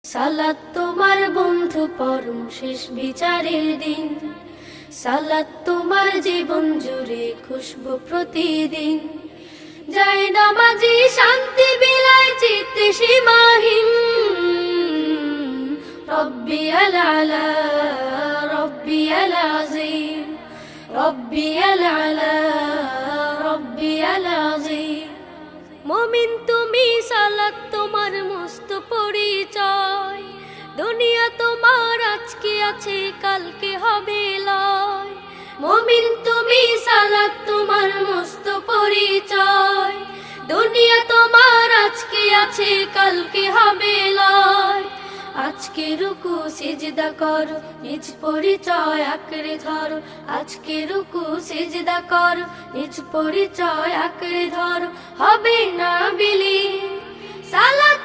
সালাত তোমার বন্ধু পরম শেষ বিচারের দিন, সালাত তোমার জীবন জুড়ে খুশবু প্রতিদিন। যায় নামাজি শান্তি বিলায় চিত্তে সীমাহীন, রব্বিয়াল আলা রব্বিয়াল আযীম, রব্বিয়াল আলা রব্বিয়াল আযীম। মুমিন তুমি সালাত তোমার মস্ত পরিচয়, দুনিয়া তোমার আজকে আছে কালকে হবে লয়। মুমিন তুমি সালাত তোমার মস্ত পরিচয়, দুনিয়া তোমার আজকে আছে কালকে হবে লয়। আজকে রুকু সিজদা করো, নিজ পরিচয় আঁকড়ে ধরো। আজকে রুকু সিজদা করো, নিজ পরিচয় আঁকড়ে ধরো। হবে না বিলীন সালাত